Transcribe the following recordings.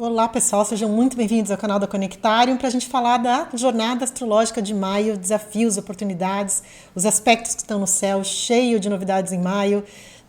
Olá pessoal, sejam muito bem-vindos ao canal da Conectarium para a gente falar da jornada astrológica de maio, desafios, oportunidades, os aspectos que estão no céu, cheio de novidades em maio.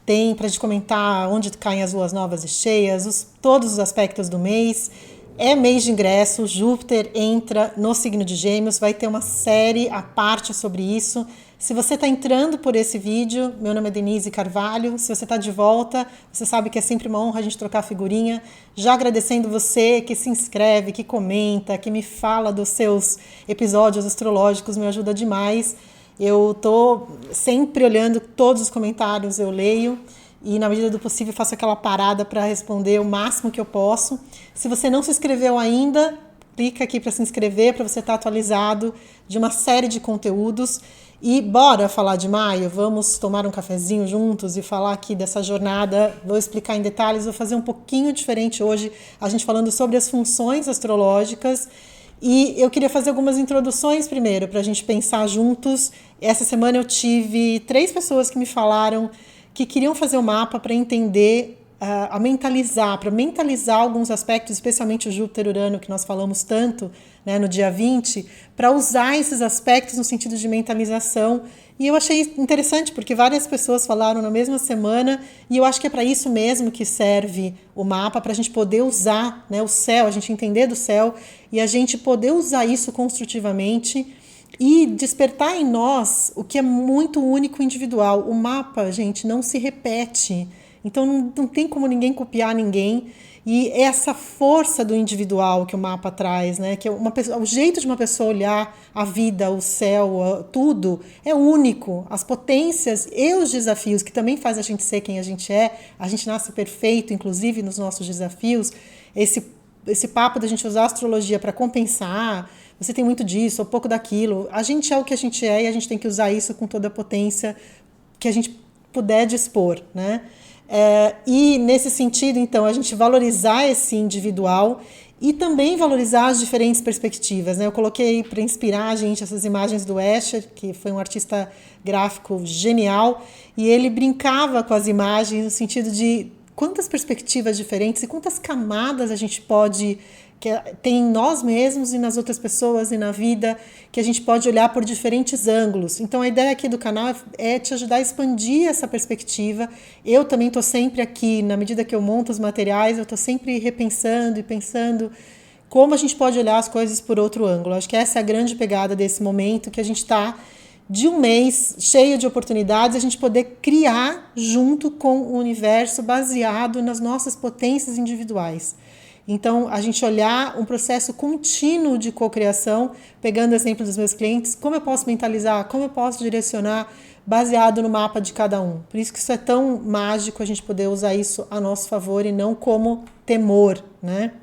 Tem para a gente comentar onde caem as luas novas e cheias, todos os aspectos do mês. É mês de ingresso, Júpiter entra no signo de Gêmeos, vai ter uma série à parte sobre isso. Se você está entrando por esse vídeo, meu nome é Denise Carvalho. Se você está de volta, você sabe que é sempre uma honra a gente trocar figurinha. Já agradecendo você que se inscreve, que comenta, que me fala dos seus episódios astrológicos, me ajuda demais. Eu estou sempre olhando todos os comentários, eu leio. E na medida do possível faço aquela parada para responder o máximo que eu posso. Se você não se inscreveu ainda, clica aqui para se inscrever, para você estar atualizado de uma série de conteúdos. E bora falar de maio? Vamos tomar um cafezinho juntos e falar aqui dessa jornada. Vou explicar em detalhes, vou fazer um pouquinho diferente hoje, a gente falando sobre as funções astrológicas. E eu queria fazer algumas introduções primeiro, para a gente pensar juntos. Essa semana eu tive 3 pessoas que me falaram que queriam fazer o mapa para entender, para mentalizar alguns aspectos, especialmente o Júpiter-Urano, que nós falamos tanto, né, no dia 20, para usar esses aspectos no sentido de mentalização. E eu achei interessante, porque várias pessoas falaram na mesma semana, e eu acho que é para isso mesmo que serve o mapa, para a gente poder usar, né, o céu, a gente entender do céu, e a gente poder usar isso construtivamente, e despertar em nós o que é muito único e individual. O mapa, gente, não se repete. Então não tem como ninguém copiar ninguém. E é essa força do individual que o mapa traz, né? Que o jeito de uma pessoa olhar a vida, o céu, tudo, é único. As potências e os desafios, que também faz a gente ser quem a gente é. A gente nasce perfeito, inclusive, nos nossos desafios. Esse papo da gente usar a astrologia para compensar, você tem muito disso, ou pouco daquilo. A gente é o que a gente é e a gente tem que usar isso com toda a potência que a gente puder dispor, né? E nesse sentido, então, a gente valorizar esse individual e também valorizar as diferentes perspectivas, né? Eu coloquei para inspirar a gente essas imagens do Escher, que foi um artista gráfico genial, e ele brincava com as imagens no sentido de quantas perspectivas diferentes e quantas camadas a gente pode tem em nós mesmos e nas outras pessoas e na vida, que a gente pode olhar por diferentes ângulos. Então a ideia aqui do canal é te ajudar a expandir essa perspectiva. Eu também estou sempre aqui, na medida que eu monto os materiais, eu estou sempre repensando e pensando como a gente pode olhar as coisas por outro ângulo. Acho que essa é a grande pegada desse momento, que a gente está de um mês cheio de oportunidades, a gente poder criar junto com o universo, baseado nas nossas potências individuais. Então, a gente olhar um processo contínuo de cocriação, pegando o exemplo dos meus clientes, como eu posso mentalizar, como eu posso direcionar, baseado no mapa de cada um. Por isso que isso é tão mágico, a gente poder usar isso a nosso favor e não como temor, né?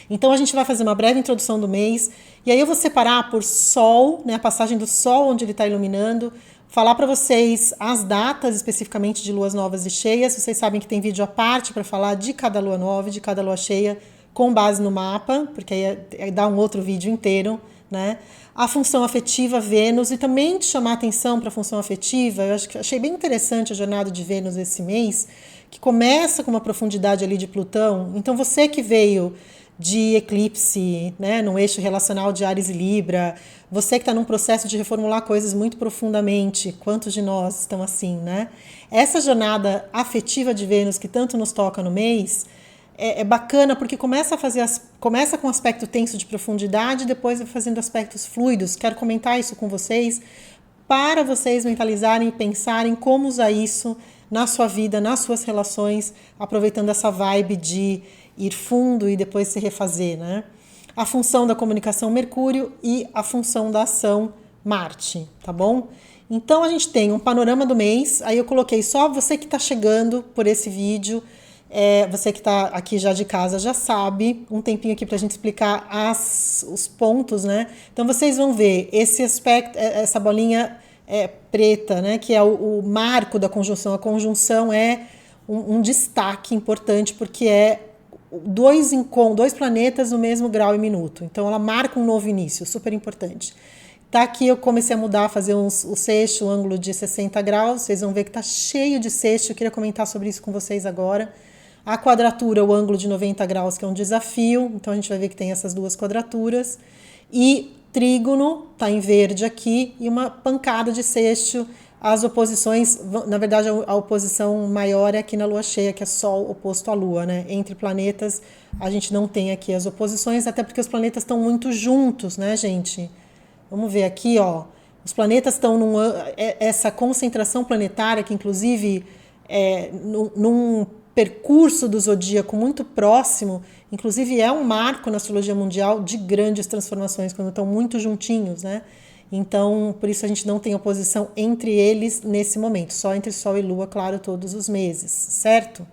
Então, a gente vai fazer uma breve introdução do mês, e aí eu vou separar por Sol, né, a passagem do Sol onde ele está iluminando, falar para vocês as datas especificamente de luas novas e cheias. Vocês sabem que tem vídeo à parte para falar de cada lua nova e de cada lua cheia com base no mapa, porque aí dá um outro vídeo inteiro, né? A função afetiva Vênus, e também de chamar atenção para a função afetiva. Eu achei bem interessante a jornada de Vênus esse mês, que começa com uma profundidade ali de Plutão. Então você que veio de eclipse, né, no eixo relacional de Áries e Libra, você que está num processo de reformular coisas muito profundamente, quantos de nós estão assim, né? Essa jornada afetiva de Vênus que tanto nos toca no mês é bacana, porque começa com um aspecto tenso de profundidade, depois vai fazendo aspectos fluidos. Quero comentar isso com vocês, para vocês mentalizarem e pensarem como usar isso na sua vida, nas suas relações, aproveitando essa vibe de ir fundo e depois se refazer, né? A função da comunicação Mercúrio e a função da ação Marte, tá bom? Então a gente tem um panorama do mês, aí eu coloquei só você que está chegando por esse vídeo, você que está aqui já de casa já sabe, um tempinho aqui para a gente explicar os pontos, né? Então vocês vão ver esse aspecto, essa bolinha preta, né? Que é o marco da conjunção. A conjunção é um destaque importante, porque é dois planetas no mesmo grau e minuto. Então ela marca um novo início, super importante. Tá, aqui eu comecei a mudar, a fazer o sexto, o ângulo de 60 graus. Vocês vão ver que tá cheio de sexto. Eu queria comentar sobre isso com vocês agora. A quadratura, o ângulo de 90 graus, que é um desafio, então a gente vai ver que tem essas duas quadraturas. E trígono, está em verde aqui, e uma pancada de sexto. As oposições, na verdade a oposição maior é aqui na lua cheia, que é Sol oposto à Lua, né? Entre planetas a gente não tem aqui as oposições, até porque os planetas estão muito juntos, né, gente? Vamos ver aqui, ó. Os planetas estão essa concentração planetária, que inclusive num percurso do zodíaco muito próximo, inclusive é um marco na astrologia mundial de grandes transformações, quando estão muito juntinhos, né? Então, por isso a gente não tem oposição entre eles nesse momento, só entre Sol e Lua, claro, todos os meses, certo?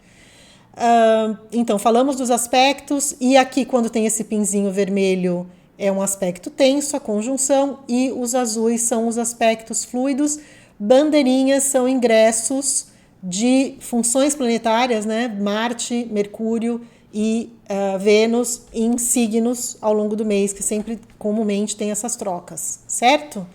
Então, falamos dos aspectos, e aqui quando tem esse pinzinho vermelho é um aspecto tenso, a conjunção, e os azuis são os aspectos fluidos, bandeirinhas são ingressos de funções planetárias, né? Marte, Mercúrio e Vênus em signos ao longo do mês, que sempre comumente tem essas trocas, certo?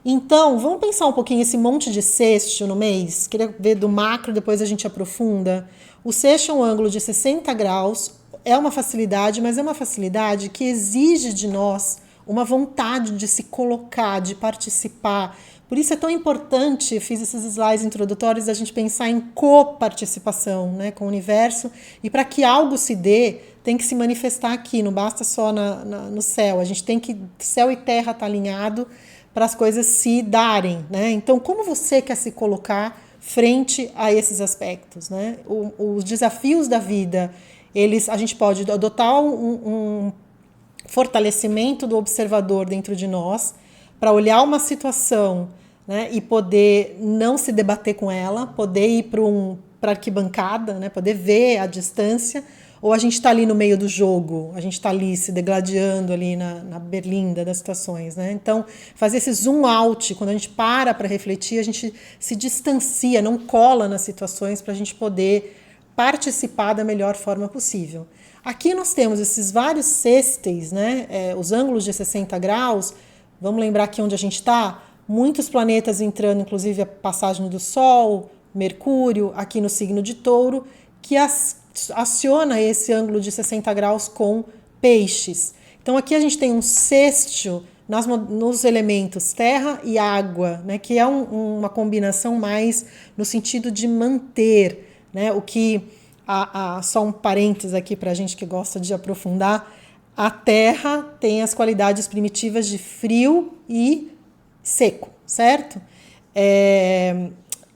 Então, vamos pensar um pouquinho esse monte de sexto no mês. Queria ver do macro, depois a gente aprofunda. O sexto é um ângulo de 60 graus, é uma facilidade, mas é uma facilidade que exige de nós uma vontade de se colocar, de participar. Por isso é tão importante, fiz esses slides introdutórios, a gente pensar em coparticipação, né, com o universo. E para que algo se dê, tem que se manifestar aqui, não basta só no céu. A gente tem que, céu e terra tá alinhado para as coisas se darem, né? Então, como você quer se colocar frente a esses aspectos, né? Os desafios da vida, a gente pode adotar um fortalecimento do observador dentro de nós, para olhar uma situação, né, e poder não se debater com ela, poder ir para a arquibancada, né, poder ver a distância, ou a gente está ali no meio do jogo, a gente está ali se degladiando ali na berlinda das situações, né? Então, fazer esse zoom out, quando a gente para refletir, a gente se distancia, não cola nas situações para a gente poder participar da melhor forma possível. Aqui nós temos esses vários sexteis, né? Os ângulos de 60 graus, vamos lembrar aqui onde a gente está? Muitos planetas entrando, inclusive a passagem do Sol, Mercúrio, aqui no signo de Touro, que aciona esse ângulo de 60 graus com peixes. Então aqui a gente tem um sexto nos elementos terra e água, né, que é uma combinação mais no sentido de manter, né, o que, só um parênteses aqui para a gente que gosta de aprofundar, a terra tem as qualidades primitivas de frio e seco, certo?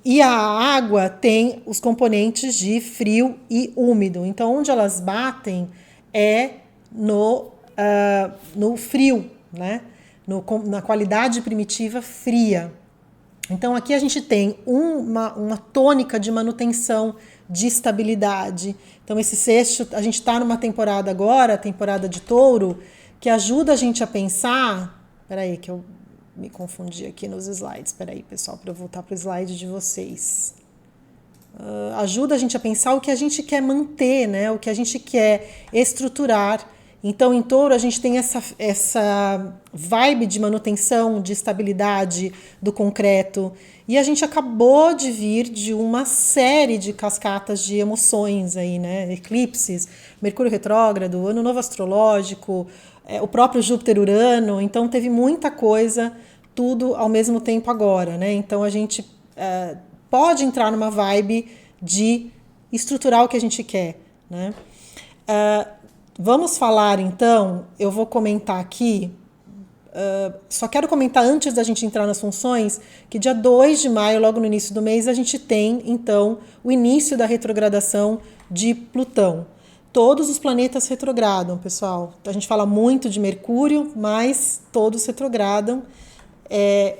E a água tem os componentes de frio e úmido. Então, onde elas batem é no frio, né? Na qualidade primitiva fria. Então, aqui a gente tem uma tônica de manutenção, de estabilidade. Então, esse sexto, a gente está numa temporada agora, a temporada de Touro, que ajuda a gente a pensar... Peraí, que eu me confundi aqui nos slides. Peraí, pessoal, para eu voltar para o slide de vocês. Ajuda a gente a pensar o que a gente quer manter, né? O que a gente quer estruturar. Então, em Touro, a gente tem essa vibe de manutenção, de estabilidade do concreto. E a gente acabou de vir de uma série de cascatas de emoções aí, né? Eclipses, Mercúrio retrógrado, Ano Novo Astrológico, o próprio Júpiter-Urano. Então, teve muita coisa, tudo ao mesmo tempo agora, né? Então, a gente pode entrar numa vibe de estruturar o que a gente quer, né? Vamos falar, então, eu vou comentar aqui, só quero comentar antes da gente entrar nas funções, que dia 2 de maio, logo no início do mês, a gente tem, então, o início da retrogradação de Plutão. Todos os planetas retrogradam, pessoal. A gente fala muito de Mercúrio, mas todos retrogradam.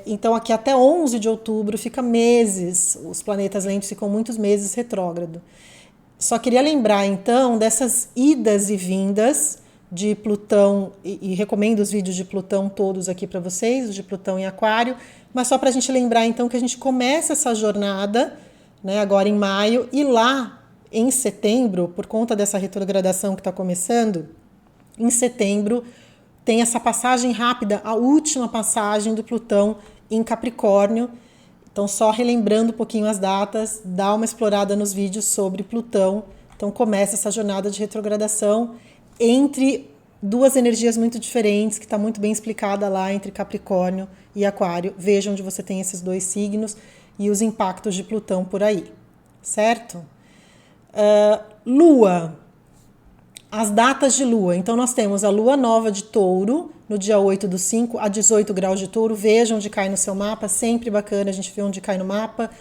Então, aqui até 11 de outubro fica meses, os planetas lentos ficam muitos meses retrógrado. Só queria lembrar, então, dessas idas e vindas de Plutão, e recomendo os vídeos de Plutão todos aqui para vocês, os de Plutão em Aquário, mas só para a gente lembrar, então, que a gente começa essa jornada, né, agora em maio, e lá em setembro, por conta dessa retrogradação que está começando, em setembro tem essa passagem rápida, a última passagem do Plutão em Capricórnio. Então, só relembrando um pouquinho as datas, dá uma explorada nos vídeos sobre Plutão, Então começa essa jornada de retrogradação entre duas energias muito diferentes, que está muito bem explicada lá entre Capricórnio e Aquário. Veja onde você tem esses dois signos e os impactos de Plutão por aí, certo? Lua. As datas de lua. Então, nós temos a lua nova de Touro, no dia 8/5 a 18 graus de Touro. Veja onde cai no seu mapa, sempre bacana a gente ver onde cai no mapa.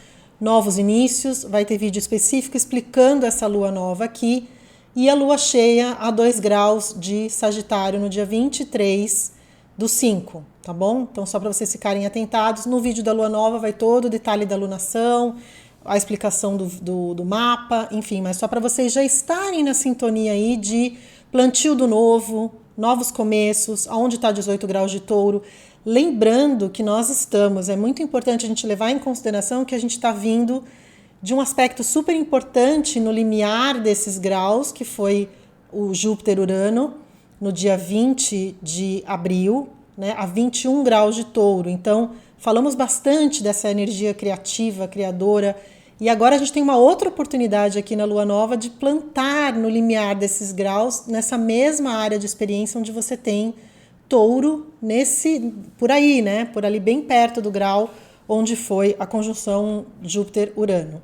Novos inícios, vai ter vídeo específico explicando essa lua nova aqui. E a lua cheia a 2 graus de Sagitário, no dia 23/5, tá bom? Então, só para vocês ficarem atentados, no vídeo da lua nova vai todo o detalhe da lunação, a explicação do mapa, enfim, mas só para vocês já estarem na sintonia aí de plantio do novo, novos começos, aonde está 18 graus de Touro. Lembrando que nós estamos, é muito importante a gente levar em consideração que a gente está vindo de um aspecto super importante no limiar desses graus, que foi o Júpiter-Urano, no dia 20 de abril, né, a 21 graus de Touro. Então, falamos bastante dessa energia criativa, criadora, e agora a gente tem uma outra oportunidade aqui na Lua Nova de plantar no limiar desses graus, nessa mesma área de experiência onde você tem Touro, por aí, né? Por ali bem perto do grau onde foi a conjunção Júpiter-Urano.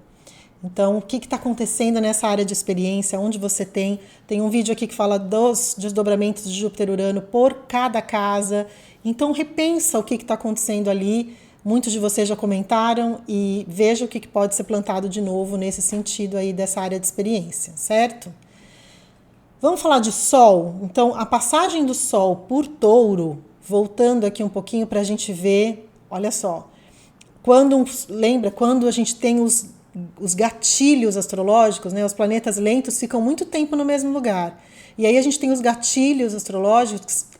Então, o que está acontecendo nessa área de experiência, onde você tem um vídeo aqui que fala dos desdobramentos de Júpiter-Urano por cada casa. Então, repensa o que está acontecendo ali. Muitos de vocês já comentaram e veja o que pode ser plantado de novo nesse sentido aí dessa área de experiência, certo? Vamos falar de Sol. Então, a passagem do Sol por Touro, voltando aqui um pouquinho para a gente ver, olha só, lembra quando a gente tem os gatilhos astrológicos, né? Os planetas lentos ficam muito tempo no mesmo lugar. E aí a gente tem os gatilhos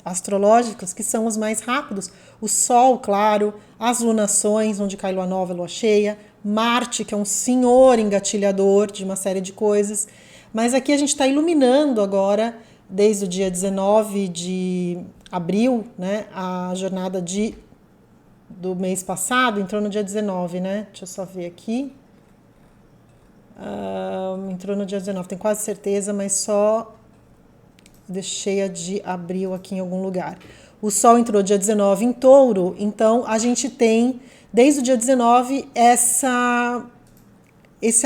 astrológicos que são os mais rápidos. O Sol, claro, as lunações, onde cai lua nova e lua cheia, Marte, que é um senhor engatilhador de uma série de coisas. Mas aqui a gente está iluminando agora, desde o dia 19 de abril, né? A jornada do mês passado entrou no dia 19, né? Deixa eu só ver aqui. Entrou no dia 19, tenho quase certeza, mas só deixei a de abril aqui em algum lugar. O Sol entrou dia 19 em Touro, então a gente tem, desde o dia 19, esse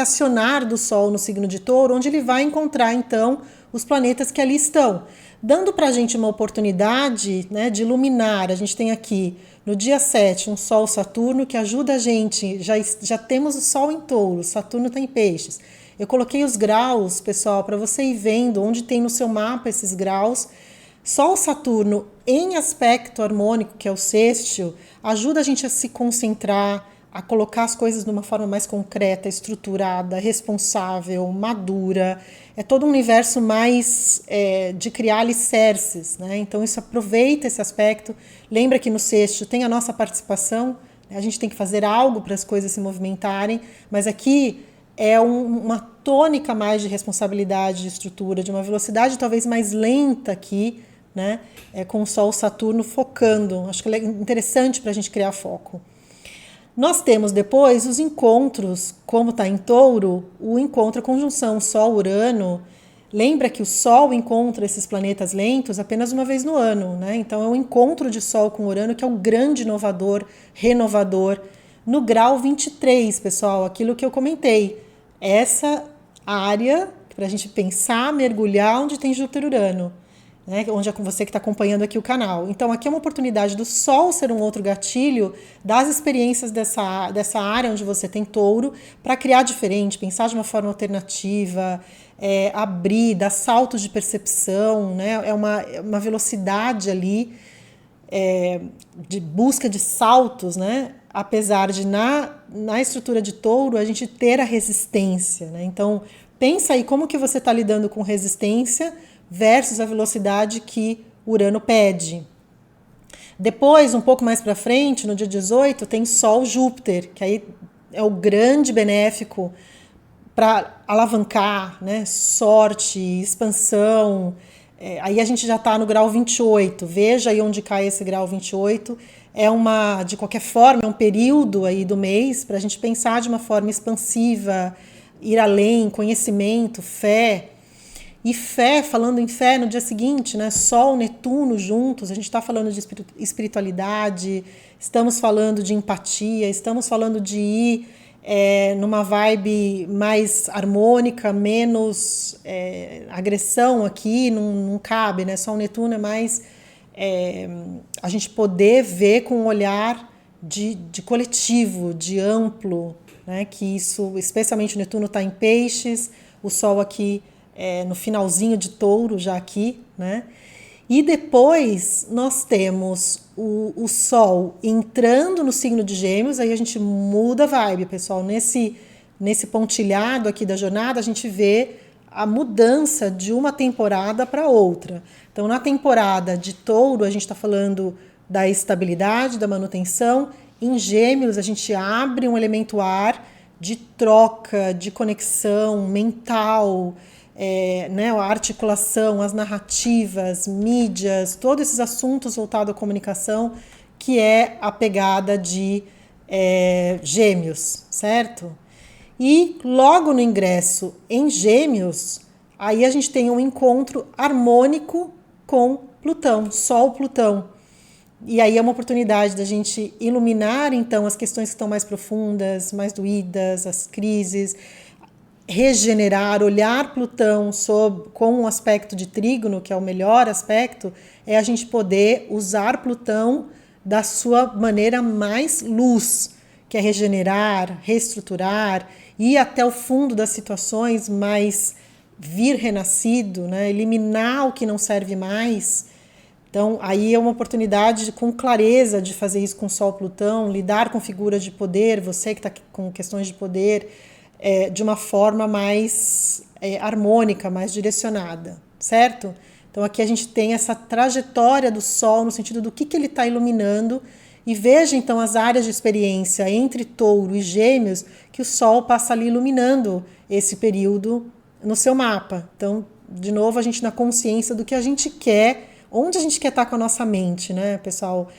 acionar do Sol no signo de Touro, onde ele vai encontrar, então, os planetas que ali estão, dando para a gente uma oportunidade, né, de iluminar. A gente tem aqui, no dia 7, um Sol-Saturno que ajuda a gente, já temos o Sol em Touro, Saturno está em Peixes. Eu coloquei os graus, pessoal, para você ir vendo onde tem no seu mapa esses graus. Sol-Saturno em aspecto harmônico, que é o sextil, ajuda a gente a se concentrar, a colocar as coisas de uma forma mais concreta, estruturada, responsável, madura. É todo um universo mais de criar alicerces, né? Então, isso aproveita esse aspecto. Lembra que no sextil tem a nossa participação, né? A gente tem que fazer algo para as coisas se movimentarem, mas aqui é uma tônica mais de responsabilidade, de estrutura, de uma velocidade talvez mais lenta aqui, né? Com o Sol-Saturno focando. Acho que é interessante para a gente criar foco. Nós temos depois os encontros, como está em Touro, o encontro, a conjunção Sol-Urano. Lembra que o Sol encontra esses planetas lentos apenas uma vez no ano, né? Então é um encontro de Sol com Urano que é um grande inovador, renovador, no grau 23, pessoal, aquilo que eu comentei. Essa área para a gente pensar, mergulhar onde tem Júpiter-Urano, né? Onde é com você que está acompanhando aqui o canal. Então, aqui é uma oportunidade do Sol ser um outro gatilho das experiências dessa área onde você tem Touro para criar diferente, pensar de uma forma alternativa, abrir, dar saltos de percepção, né? É uma velocidade ali de busca de saltos, né? Apesar de na estrutura de Touro a gente ter a resistência, né? Então, pensa aí como que você está lidando com resistência versus a velocidade que Urano pede. Depois, um pouco mais para frente, no dia 18, tem Sol-Júpiter, que aí é o grande benéfico para alavancar, né? Sorte, expansão. Aí a gente já está no grau 28. Veja aí onde cai esse grau 28. De qualquer forma, é um período aí do mês para a gente pensar de uma forma expansiva, ir além, conhecimento, fé. E fé, falando em fé, no dia seguinte, né? Sol, Netuno juntos, a gente está falando de espiritualidade, estamos falando de empatia, estamos falando de ir numa vibe mais harmônica, menos agressão aqui, não cabe, né? Sol, Netuno é mais a gente poder ver com um olhar de coletivo, de amplo, né? Que isso, especialmente o Netuno está em Peixes, o Sol aqui no finalzinho de Touro, já aqui, né? E depois nós temos o Sol entrando no signo de Gêmeos, aí a gente muda a vibe, pessoal. Nesse pontilhado aqui da jornada, a gente vê a mudança de uma temporada para outra. Então, na temporada de Touro, a gente está falando da estabilidade, da manutenção. Em Gêmeos, a gente abre um elemento ar de troca, de conexão mental, né, a articulação, as narrativas, mídias, todos esses assuntos voltados à comunicação, que é a pegada de Gêmeos, certo? E logo no ingresso em Gêmeos, aí a gente tem um encontro harmônico com Plutão, Sol-Plutão. E aí é uma oportunidade da gente iluminar, então, as questões que estão mais profundas, mais doídas, as crises, regenerar, olhar Plutão com um aspecto de trígono, que é o melhor aspecto, é a gente poder usar Plutão da sua maneira mais luz, que é regenerar, reestruturar, ir até o fundo das situações, mas vir renascido, né? Eliminar o que não serve mais. Então, aí é uma oportunidade com clareza de fazer isso com Sol Plutão, lidar com figuras de poder, você que está com questões de poder, de uma forma mais harmônica, mais direcionada, certo? Então aqui a gente tem essa trajetória do Sol no sentido do que ele está iluminando, e veja então as áreas de experiência entre Touro e Gêmeos que o Sol passa ali iluminando esse período no seu mapa. Então, de novo, a gente na consciência do que a gente quer, onde a gente quer estar com a nossa mente, né, pessoal?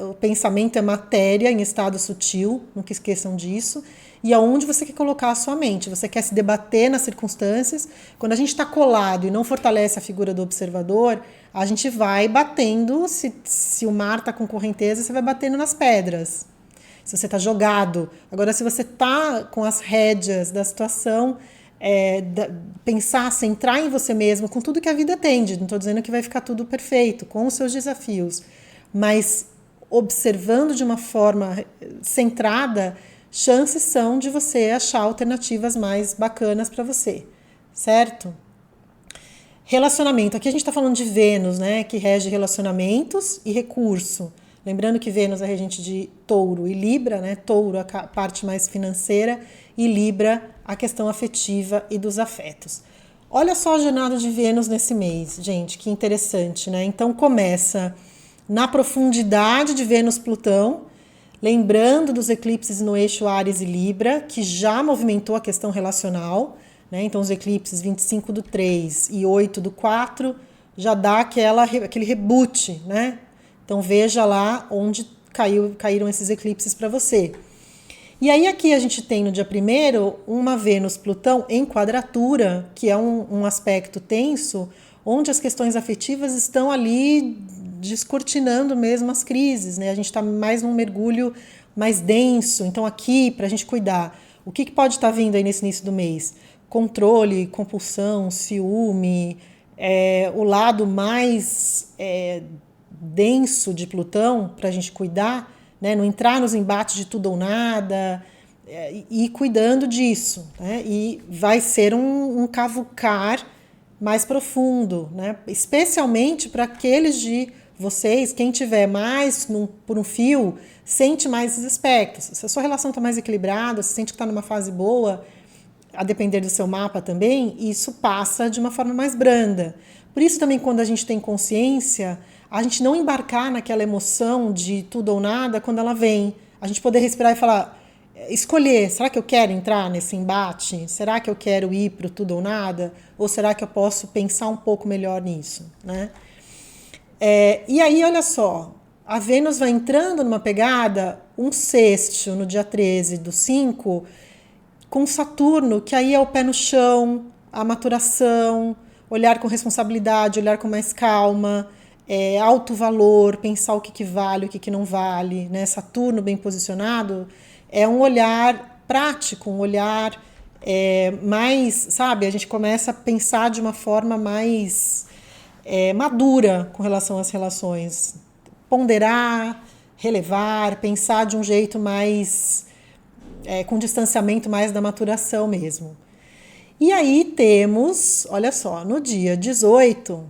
O pensamento é matéria em estado sutil, nunca esqueçam disso. E aonde você quer colocar a sua mente? Você quer se debater nas circunstâncias? Quando a gente está colado e não fortalece a figura do observador, a gente vai batendo, se o mar está com correnteza, você vai batendo nas pedras. Se você está jogado. Agora, se você está com as rédeas da situação, pensar, centrar em você mesmo, com tudo que a vida atende. Não estou dizendo que vai ficar tudo perfeito, com os seus desafios. Mas observando de uma forma centrada, chances são de você achar alternativas mais bacanas para você, certo? Relacionamento. Aqui a gente está falando de Vênus, né, que rege relacionamentos e recurso. Lembrando que Vênus é regente de Touro e Libra, né? Touro a parte mais financeira e Libra a questão afetiva e dos afetos. Olha só a jornada de Vênus nesse mês, gente, que interessante, né? Então começa na profundidade de Vênus-Plutão, lembrando dos eclipses no eixo Áries e Libra, que já movimentou a questão relacional, né? Então os eclipses 25/3 e 8/4 já dá aquele reboot, né? Então veja lá onde caíram esses eclipses para você. E aí aqui a gente tem no dia 1º uma Vênus-Plutão em quadratura, que é um aspecto tenso, onde as questões afetivas estão ali descortinando mesmo as crises, né? A gente está mais num mergulho mais denso. Então aqui, para a gente cuidar, o que pode estar vindo aí nesse início do mês? Controle, compulsão, ciúme, o lado mais denso de Plutão para a gente cuidar, né? Não entrar nos embates de tudo ou nada, e ir cuidando disso, né? E vai ser um cavucar mais profundo, né? Especialmente para aqueles de vocês, quem tiver mais por um fio, sente mais esses aspectos. Se a sua relação está mais equilibrada, se sente que está numa fase boa, a depender do seu mapa também, isso passa de uma forma mais branda. Por isso também, quando a gente tem consciência, a gente não embarcar naquela emoção de tudo ou nada quando ela vem. A gente poder respirar e falar, escolher, será que eu quero entrar nesse embate? Será que eu quero ir para o tudo ou nada? Ou será que eu posso pensar um pouco melhor nisso, né? E aí, olha só, a Vênus vai entrando numa pegada, um sexto no dia 13/5, com Saturno, que aí é o pé no chão, a maturação, olhar com responsabilidade, olhar com mais calma, alto valor, pensar o que vale, o que não vale, né? Saturno bem posicionado é um olhar prático, um olhar mais, sabe? A gente começa a pensar de uma forma mais madura com relação às relações. Ponderar, relevar, pensar de um jeito mais com distanciamento mais da maturação mesmo. E aí temos, olha só, no dia 18,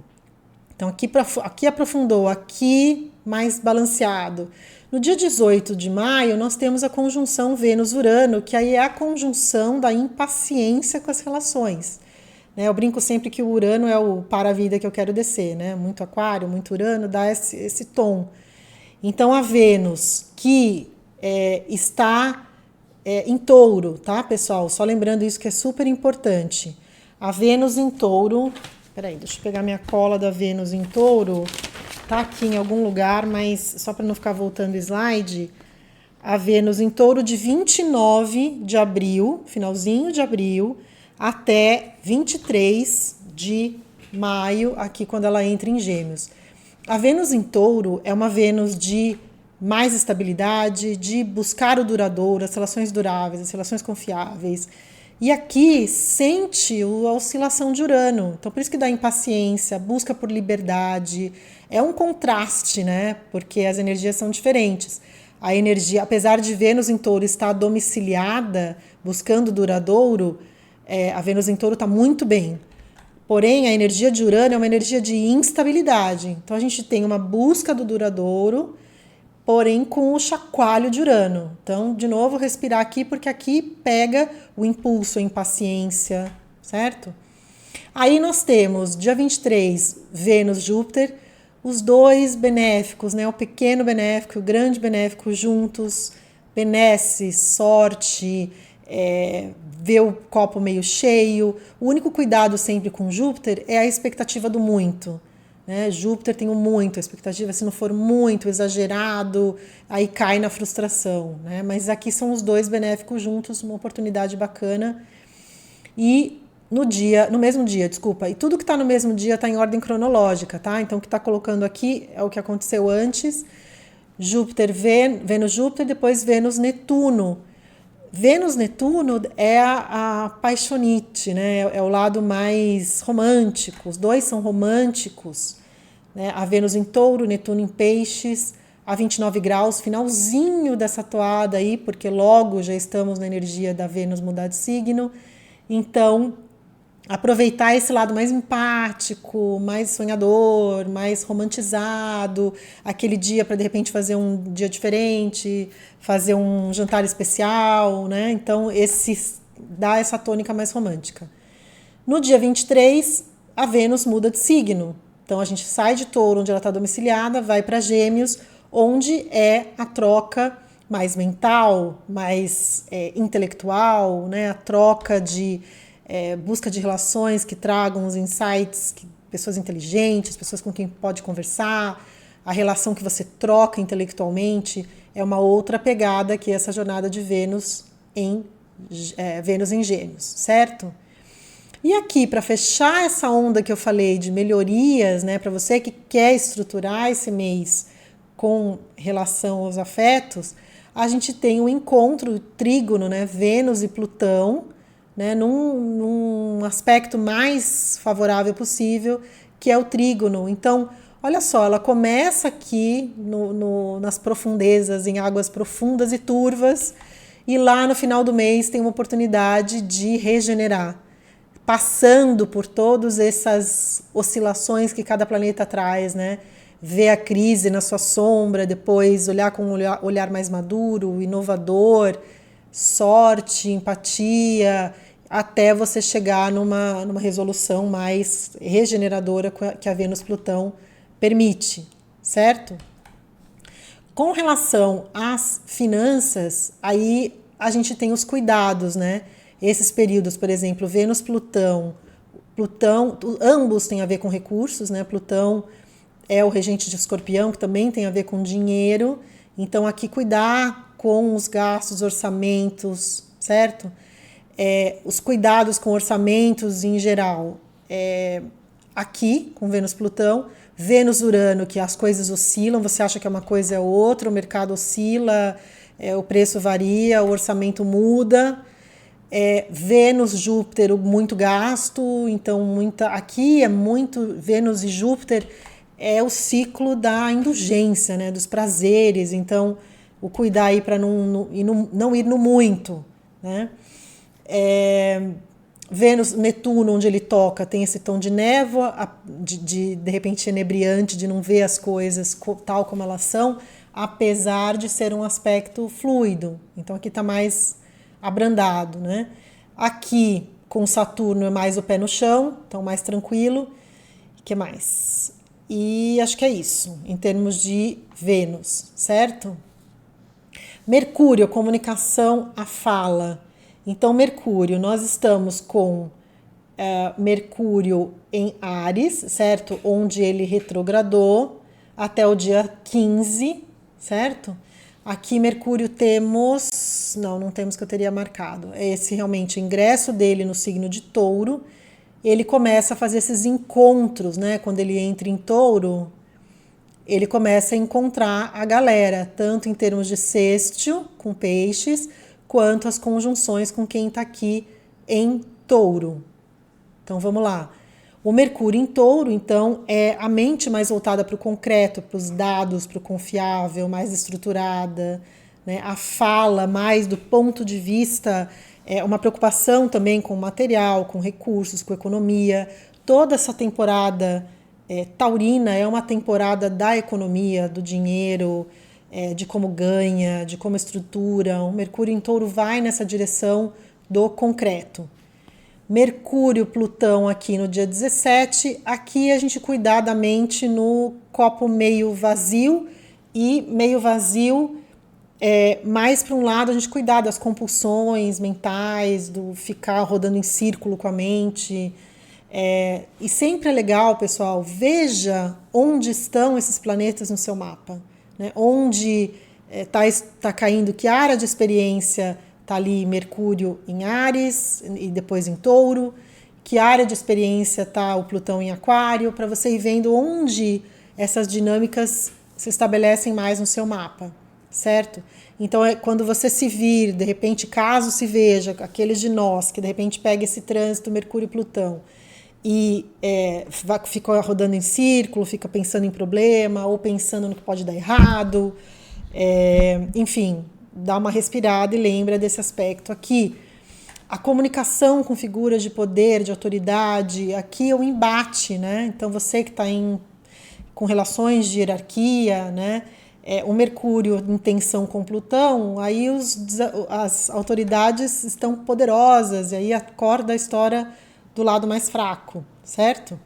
então aqui aprofundou, aqui mais balanceado. No dia 18 de maio, nós temos a conjunção Vênus-Urano, que aí é a conjunção da impaciência com as relações. Né? Eu brinco sempre que o Urano é o para a vida que eu quero descer, né? Muito Aquário, muito Urano, dá esse tom. Então, a Vênus, que está em Touro, tá, pessoal? Só lembrando isso que é super importante. A Vênus em Touro... Peraí, deixa eu pegar minha cola da Vênus em Touro. Tá aqui em algum lugar, mas só para não ficar voltando o slide. A Vênus em Touro de 29 de abril, finalzinho de abril, até 23 de maio, aqui quando ela entra em Gêmeos. A Vênus em Touro é uma Vênus de mais estabilidade, de buscar o duradouro, as relações duráveis, as relações confiáveis. E aqui sente a oscilação de Urano. Então, por isso que dá impaciência, busca por liberdade. É um contraste, né? Porque as energias são diferentes. A energia, apesar de Vênus em Touro estar domiciliada, buscando duradouro, a Vênus em Touro está muito bem. Porém, a energia de Urano é uma energia de instabilidade. Então, a gente tem uma busca do duradouro, porém com o chacoalho de Urano. Então, de novo, respirar aqui, porque aqui pega o impulso, a impaciência, certo? Aí nós temos, dia 23, Vênus-Júpiter, os dois benéficos, né? O pequeno benéfico e o grande benéfico juntos, benesse, sorte, ver o copo meio cheio. O único cuidado sempre com Júpiter é a expectativa do muito. Né? Júpiter tem o muito, a expectativa, se não for muito exagerado, aí cai na frustração. Né? Mas aqui são os dois benéficos juntos, uma oportunidade bacana. E no mesmo dia, e tudo que está no mesmo dia está em ordem cronológica, tá? Então o que está colocando aqui é o que aconteceu antes. Júpiter, Vênus-Júpiter, depois Vênus-Netuno. Vênus-Netuno é a paixonite, né? É o lado mais romântico. Os dois são românticos. Né? A Vênus em Touro, Netuno em Peixes, a 29 graus, finalzinho dessa toada aí, porque logo já estamos na energia da Vênus mudar de signo. Então, aproveitar esse lado mais empático, mais sonhador, mais romantizado, aquele dia para de repente fazer um dia diferente, fazer um jantar especial, né? Então, dá essa tônica mais romântica. No dia 23, a Vênus muda de signo. Então, a gente sai de Touro, onde ela está domiciliada, vai para Gêmeos, onde é a troca mais mental, mais intelectual, né? A troca de busca de relações que tragam os insights, pessoas inteligentes, pessoas com quem pode conversar, a relação que você troca intelectualmente é uma outra pegada que essa jornada de Vênus em Gêmeos, certo? E aqui, para fechar essa onda que eu falei de melhorias, né, para você que quer estruturar esse mês com relação aos afetos, a gente tem um encontro trígono, né, Vênus e Plutão, né, num aspecto mais favorável possível, que é o trígono. Então, olha só, ela começa aqui nas profundezas, em águas profundas e turvas, e lá no final do mês tem uma oportunidade de regenerar, passando por todas essas oscilações que cada planeta traz, né? Ver a crise na sua sombra, depois olhar com um olhar mais maduro, inovador, sorte, empatia, até você chegar numa resolução mais regeneradora que a Vênus-Plutão permite, certo? Com relação às finanças, aí a gente tem os cuidados, né? Esses períodos, por exemplo, Vênus-Plutão, ambos têm a ver com recursos, né? Plutão é o regente de Escorpião, que também tem a ver com dinheiro. Então, aqui cuidar com os gastos, orçamentos, certo? Os cuidados com orçamentos em geral, aqui com Vênus-Plutão, Vênus-Urano, que as coisas oscilam, você acha que é uma coisa é outra, o mercado oscila, o preço varia, o orçamento muda. Vênus-Júpiter, muito gasto, então aqui é muito Vênus e Júpiter é o ciclo da indulgência, né, dos prazeres, então o cuidar aí para não ir no muito, né? Vênus, Netuno, onde ele toca, tem esse tom de névoa, de repente inebriante, de não ver as coisas tal como elas são, apesar de ser um aspecto fluido. Então aqui está mais abrandado, né? Aqui com Saturno é mais o pé no chão, então mais tranquilo. O que mais? E acho que é isso, em termos de Vênus, certo? Mercúrio, a comunicação, a fala. Então, Mercúrio, nós estamos com Mercúrio em Áries, certo? Onde ele retrogradou até o dia 15, certo? Aqui, Mercúrio temos... Não temos que eu teria marcado. É esse realmente o ingresso dele no signo de Touro. Ele começa a fazer esses encontros, né? Quando ele entra em Touro, ele começa a encontrar a galera, tanto em termos de sextil com peixes, quanto as conjunções com quem está aqui em Touro. Então vamos lá. O Mercúrio em Touro, então, é a mente mais voltada para o concreto, para os dados, para o confiável, mais estruturada, né? A fala mais do ponto de vista, uma preocupação também com material, com recursos, com economia. Toda essa temporada taurina é uma temporada da economia, do dinheiro, de como ganha, de como estrutura. O Mercúrio em Touro vai nessa direção do concreto. Mercúrio, Plutão aqui no dia 17, aqui a gente cuidar da mente no copo meio vazio, e meio vazio, mais para um lado a gente cuidar das compulsões mentais, do ficar rodando em círculo com a mente. E sempre é legal, pessoal, veja onde estão esses planetas no seu mapa, né? Onde tá caindo, que área de experiência está ali Mercúrio em Áries e depois em Touro, que área de experiência está o Plutão em Aquário, para você ir vendo onde essas dinâmicas se estabelecem mais no seu mapa, certo? Então, quando você se vir, de repente, caso se veja, aqueles de nós que de repente pega esse trânsito Mercúrio e Plutão e fica rodando em círculo, fica pensando em problema ou pensando no que pode dar errado, enfim, dá uma respirada e lembra desse aspecto aqui. A comunicação com figuras de poder, de autoridade, aqui é o embate, né? Então você que está com relações de hierarquia, né? O Mercúrio em tensão com Plutão, aí as autoridades estão poderosas, e aí acorda a história do lado mais fraco, certo?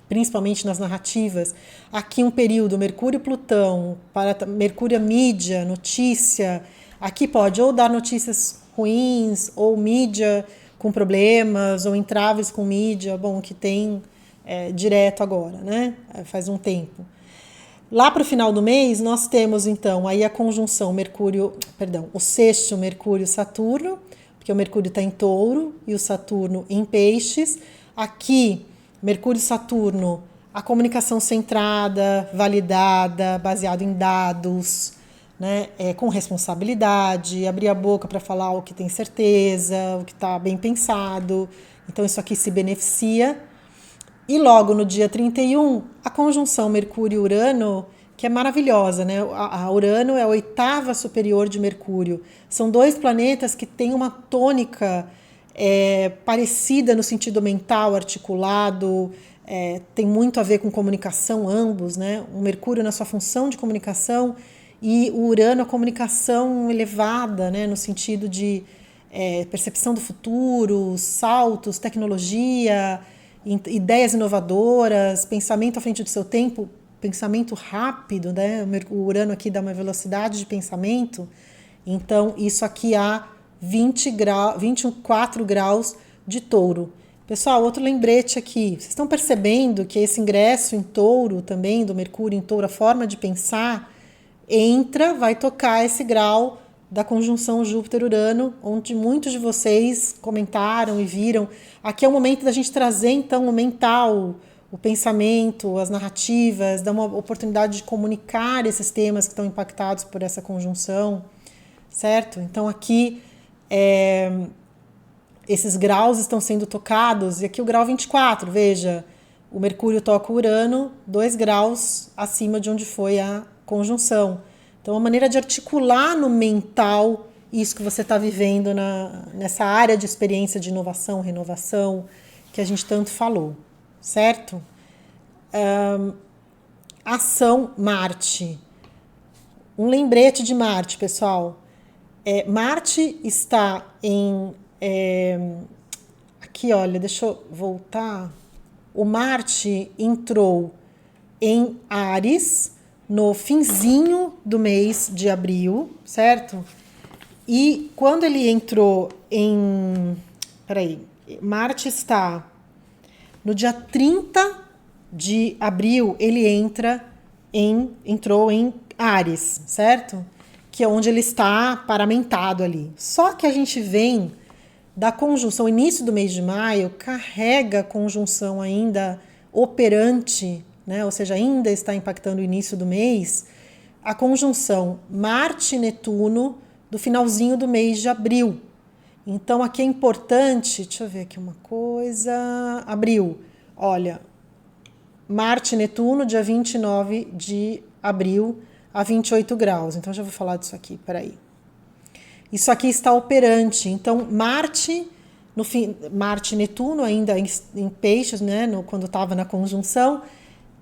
Principalmente nas narrativas. Aqui um período Mercúrio e Plutão, para Mercúrio a mídia, notícia. Aqui pode ou dar notícias ruins, ou mídia com problemas, ou entraves com mídia, bom, que tem direto agora, né? Faz um tempo. Lá para o final do mês, nós temos então aí a conjunção o sexto Mercúrio-Saturno, porque o Mercúrio está em Touro e o Saturno em Peixes. Aqui, Mercúrio e Saturno, a comunicação centrada, validada, baseada em dados, né? Com responsabilidade, abrir a boca para falar o que tem certeza, o que está bem pensado. Então, isso aqui se beneficia. E logo no dia 31, a conjunção Mercúrio-Urano, que é maravilhosa, né? A Urano é a oitava superior de Mercúrio. São dois planetas que têm uma tônica parecida no sentido mental, articulado, tem muito a ver com comunicação, ambos, né? O Mercúrio na sua função de comunicação e o Urano a comunicação elevada, né? No sentido de percepção do futuro, saltos, tecnologia, ideias inovadoras, pensamento à frente do seu tempo, pensamento rápido, né? O Urano aqui dá uma velocidade de pensamento, então isso aqui há 24 graus de Touro. Pessoal, outro lembrete aqui, vocês estão percebendo que esse ingresso em Touro também, do Mercúrio em Touro, a forma de pensar, vai tocar esse grau da conjunção Júpiter-Urano, onde muitos de vocês comentaram e viram. Aqui é o momento da gente trazer, então, o mental, o pensamento, as narrativas, dar uma oportunidade de comunicar esses temas que estão impactados por essa conjunção, certo? Então, aqui, esses graus estão sendo tocados, e aqui o grau 24, veja, o Mercúrio toca o Urano 2 graus acima de onde foi a conjunção. Então, a maneira de articular no mental isso que você está vivendo nessa área de experiência de inovação, renovação, que a gente tanto falou, certo? Ação Marte. Um lembrete de Marte, pessoal. Marte está em... aqui, olha, deixa eu voltar. O Marte entrou em Áries no finzinho do mês de abril, certo? E quando ele entrou em... Peraí. Marte está... No dia 30 de abril, ele entrou em Áries, certo? Que é onde ele está paramentado ali. Só que a gente vem da conjunção, início do mês de maio, carrega a conjunção ainda operante, né? Ou seja, ainda está impactando o início do mês, a conjunção Marte-Netuno do finalzinho do mês de abril. Então, aqui é importante, deixa eu ver aqui uma coisa, abril, olha, Marte-Netuno, dia 29 de abril, a 28 graus. Então, já vou falar disso aqui, peraí. Isso aqui está operante. Então, Marte, Marte e Netuno, ainda em peixes, né, quando estava na conjunção,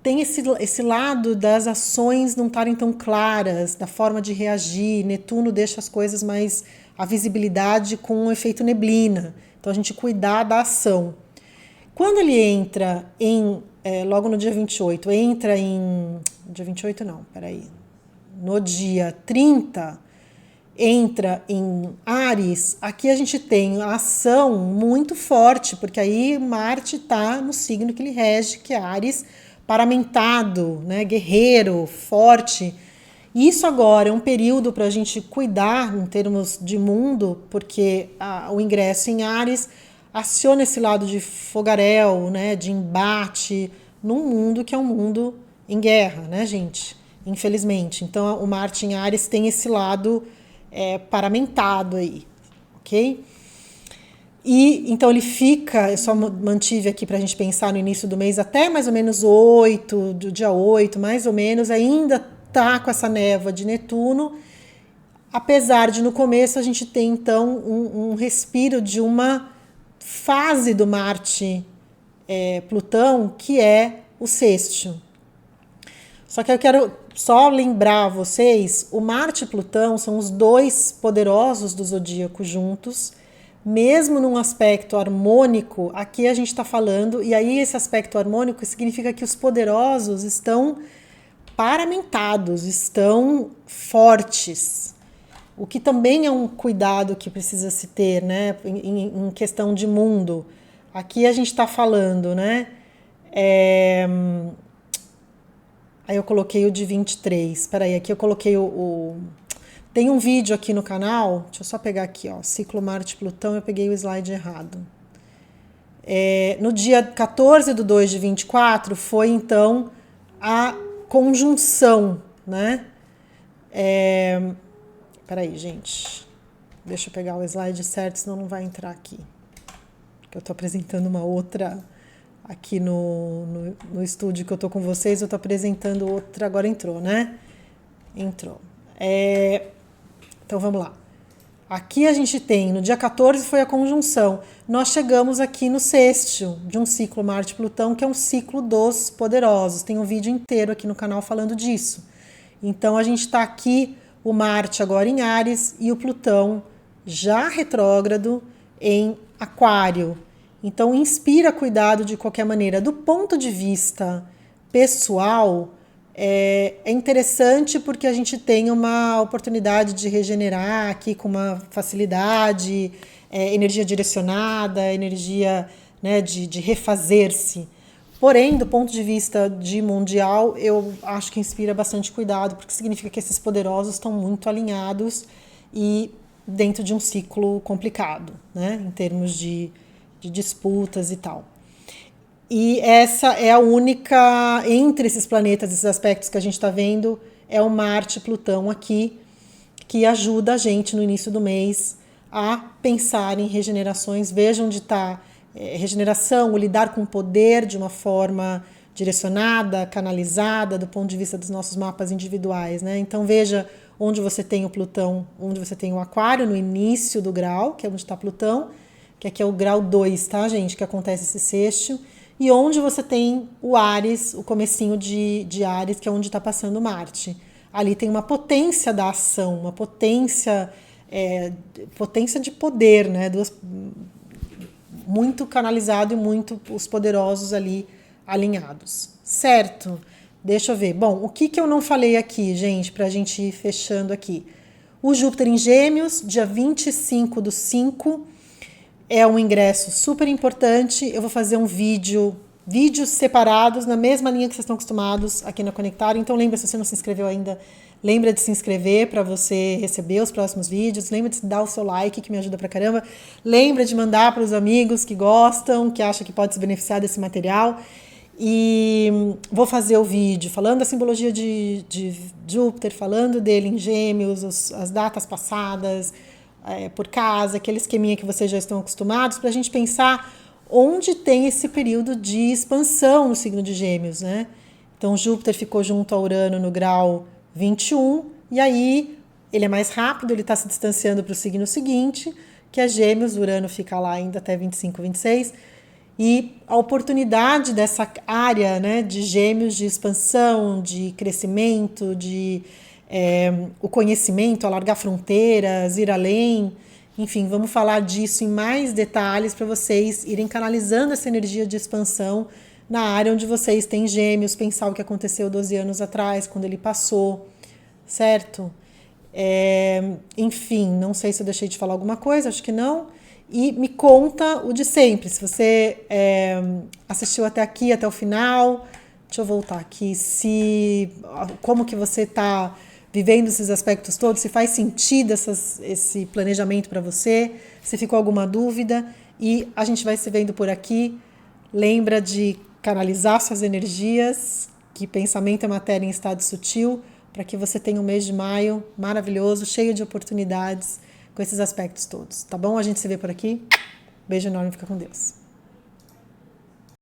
tem esse lado das ações não estarem tão claras, da forma de reagir. Netuno deixa as coisas mais... a visibilidade com um efeito neblina. Então, a gente cuidar da ação. Quando ele entra logo no dia 28, dia 28 não, peraí. No dia 30, entra em Áries, aqui a gente tem a ação muito forte, porque aí Marte está no signo que ele rege, que é Áries, paramentado, né, guerreiro, forte. Isso agora é um período para a gente cuidar em termos de mundo, porque o ingresso em Áries aciona esse lado de fogaréu, né, de embate, num mundo que é um mundo em guerra, né, gente? Infelizmente. Então, o Marte em Áries tem esse lado paramentado aí, ok? E então ele fica, eu só mantive aqui para a gente pensar no início do mês, até mais ou menos do dia 8, mais ou menos, ainda tá com essa névoa de Netuno, apesar de no começo a gente ter então um respiro de uma fase do Marte Plutão, que é o sextil. Só que eu quero só lembrar a vocês, o Marte e Plutão são os dois poderosos do zodíaco juntos, mesmo num aspecto harmônico, aqui a gente está falando, e aí esse aspecto harmônico significa que os poderosos estão paramentados, estão fortes, o que também é um cuidado que precisa se ter, né, em questão de mundo. Aqui a gente está falando, né, aí eu coloquei o de 23, peraí, aqui eu coloquei tem um vídeo aqui no canal, deixa eu só pegar aqui, ó, ciclo Marte-Plutão, eu peguei o slide errado. No dia 14 de 2 de 24 foi então a conjunção, né? Peraí, gente. Deixa eu pegar o slide certo, senão não vai entrar aqui. Porque eu tô apresentando uma outra aqui no estúdio que eu tô com vocês, eu tô apresentando outra, agora entrou, né? Entrou. Então vamos lá. Aqui a gente tem, no dia 14 foi a conjunção. Nós chegamos aqui no sextil de um ciclo Marte-Plutão, que é um ciclo dos poderosos. Tem um vídeo inteiro aqui no canal falando disso. Então a gente está aqui, o Marte agora em Áries e o Plutão já retrógrado em Aquário. Então inspira cuidado de qualquer maneira. Do ponto de vista pessoal, é interessante porque a gente tem uma oportunidade de regenerar aqui com uma facilidade, energia direcionada, energia, né, de refazer-se. Porém, do ponto de vista de mundial, eu acho que inspira bastante cuidado, porque significa que esses poderosos estão muito alinhados e dentro de um ciclo complicado, né, em termos de disputas e tal. E essa é a única, entre esses planetas, esses aspectos que a gente está vendo, é o Marte-Plutão aqui, que ajuda a gente no início do mês a pensar em regenerações. Veja onde está regeneração, o lidar com o poder de uma forma direcionada, canalizada, do ponto de vista dos nossos mapas individuais, né? Então veja onde você tem o Plutão, onde você tem o Aquário, no início do grau, que é onde está Plutão, que aqui é o grau 2, tá, gente? Que acontece esse sexto. E onde você tem o Áries, o comecinho de Áries, que é onde está passando Marte. Ali tem uma potência da ação, uma potência de poder, né? Muito canalizado e muito os poderosos ali alinhados. Certo? Deixa eu ver. Bom, o que eu não falei aqui, gente, para a gente ir fechando aqui? O Júpiter em Gêmeos, dia 25/5, é um ingresso super importante. Eu vou fazer um vídeos separados, na mesma linha que vocês estão acostumados aqui na Conectar. Então lembra, se você não se inscreveu ainda, lembra de se inscrever para você receber os próximos vídeos. Lembra de dar o seu like, que me ajuda pra caramba. Lembra de mandar para os amigos que gostam, que acham que pode se beneficiar desse material. E vou fazer o vídeo falando da simbologia de Júpiter, falando dele em Gêmeos, as datas passadas, por casa, aquele esqueminha que vocês já estão acostumados, para a gente pensar onde tem esse período de expansão no signo de Gêmeos, né? Então, Júpiter ficou junto a Urano no grau 21, e aí ele é mais rápido, ele está se distanciando para o signo seguinte, que é Gêmeos. Urano fica lá ainda até 25, 26, e a oportunidade dessa área, né, de Gêmeos, de expansão, de crescimento, de o conhecimento, alargar fronteiras, ir além. Enfim, vamos falar disso em mais detalhes para vocês irem canalizando essa energia de expansão na área onde vocês têm Gêmeos, pensar o que aconteceu 12 anos atrás, quando ele passou, certo? Enfim, não sei se eu deixei de falar alguma coisa, acho que não. E me conta o de sempre, se você assistiu até aqui, até o final. Deixa eu voltar aqui, como que você está vivendo esses aspectos todos, se faz sentido esse planejamento para você, se ficou alguma dúvida. E a gente vai se vendo por aqui. Lembra de canalizar suas energias, que pensamento é matéria em estado sutil, para que você tenha um mês de maio maravilhoso, cheio de oportunidades, com esses aspectos todos, tá bom? A gente se vê por aqui. Beijo enorme, fica com Deus.